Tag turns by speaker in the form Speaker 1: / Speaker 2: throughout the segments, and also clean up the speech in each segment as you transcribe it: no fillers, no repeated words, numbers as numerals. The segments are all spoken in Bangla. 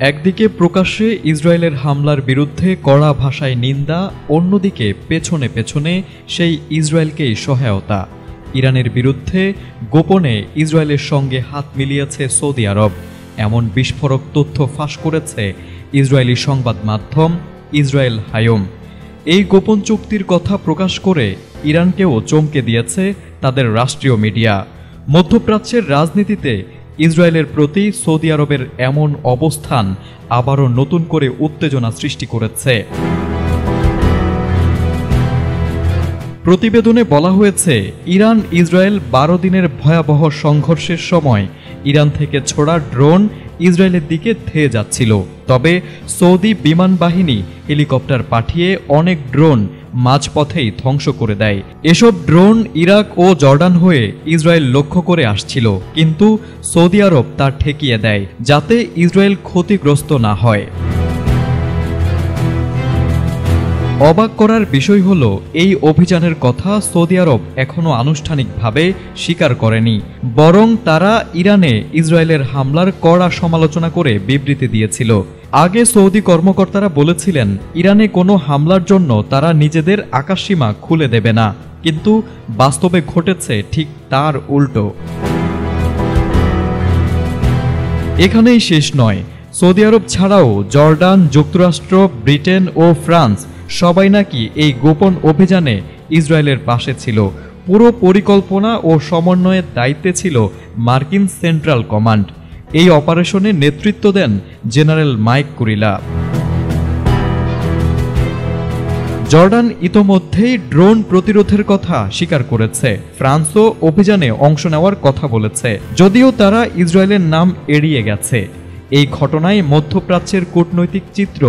Speaker 1: একদিকে প্রকাশ্যে ইসরায়েলের হামলার বিরুদ্ধে কড়া ভাষায় নিন্দা, অন্যদিকে পেছনে পেছনে সেই ইসরায়েলকেই সহায়তা। ইরানের বিরুদ্ধে গোপনে ইসরায়েলের সঙ্গে হাত মিলিয়েছে সৌদি আরব, এমন বিস্ফোরক তথ্য ফাঁস করেছে ইসরায়েলি সংবাদ মাধ্যম ইসরায়েল হায়ম। এই গোপন চুক্তির কথা প্রকাশ করে ইরানকেও চমকে দিয়েছে তাদের রাষ্ট্রীয় মিডিয়া। মধ্যপ্রাচ্যের রাজনীতিতে ইসরায়েলের প্রতি সৌদি আরবের এমন অবস্থান আবারও নতুন করে উত্তেজনা সৃষ্টি করেছে। প্রতিবেদনে বলা হয়েছে, ইরান ইসরায়েল 12 দিনের ভয়াবহ সংঘর্ষের সময় ইরান থেকে ছোড়া ড্রোন ইসরায়েলের দিকে ধেয়ে যাচ্ছিল। তবে সৌদি বিমান বাহিনী হেলিকপ্টার পাঠিয়ে অনেক ড্রোন মাঝপথেই ধ্বংস করে দেয়। এসব ড্রোন ইরাক ও জর্ডান হয়ে ইসরায়েল লক্ষ্য করে আসছিল, কিন্তু সৌদি আরব তা ঠেকিয়ে দেয় যাতে ইসরায়েল ক্ষতিগ্রস্ত না হয়। অবাক করার বিষয় হলো, এই অভিযানের কথা সৌদি আরব এখনও আনুষ্ঠানিকভাবে স্বীকার করেনি, বরং তারা ইরানে ইসরায়েলের হামলার কড়া সমালোচনা করে বিবৃতি দিয়েছিল। আগে সৌদি কর্মকর্তারা বলেছিলেন, ইরানে কোনো হামলার জন্য তারা নিজেদের আকাশসীমা খুলে দেবে না, কিন্তু বাস্তবে ঘটেছে ঠিক তার উল্টো। এখানেই শেষ নয়, সৌদি আরব ছাড়াও জর্ডান, যুক্তরাষ্ট্র, ব্রিটেন ও ফ্রান্স সবাই নাকি এই গোপন অভিযানে ইসরায়েলের পাশে ছিল। পুরো পরিকল্পনা ও সমন্বয়ের দায়িত্বে ছিল মার্কিন সেন্ট্রাল কমান্ড। এই অপারেশনে নেতৃত্ব দেন জেনারেল মাইক কুরিলা। জর্ডান ইতোমধ্যেই ড্রোন প্রতিরোধের কথা স্বীকার করেছে। ফ্রান্সও অভিযানে অংশ নেওয়ার কথা বলেছে, যদিও তারা ইসরায়েলের নাম এড়িয়ে গেছে। এই ঘটনায় মধ্যপ্রাচ্যের কূটনৈতিক চিত্র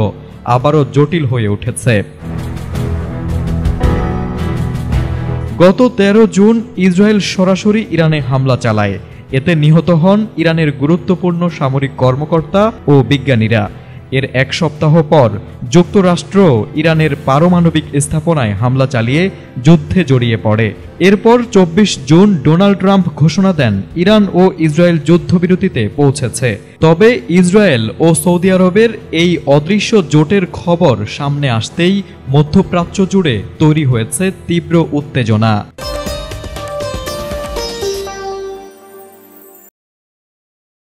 Speaker 1: আবারও জটিল হয়ে উঠেছে। গত 13 জুন ইসরায়েল সরাসরি ইরানে হামলা চালায়। এতে নিহত হন ইরানের গুরুত্বপূর্ণ সামরিক কর্মকর্তা ও বিজ্ঞানীরা। এর এক সপ্তাহ পর যুক্তরাষ্ট্র ইরানের পারমাণবিক স্থাপনায় হামলা চালিয়ে যুদ্ধে জড়িয়ে পড়ে। এরপর 24 জুন ডোনাল্ড ট্রাম্প ঘোষণা দেন, ইরান ও ইসরায়েল যুদ্ধবিরতিতে পৌঁছেছে। তবে ইসরায়েল ও সৌদি আরবের এই অদৃশ্য জোটের খবর সামনে আসতেই মধ্যপ্রাচ্য জুড়ে তৈরি হয়েছে তীব্র উত্তেজনা।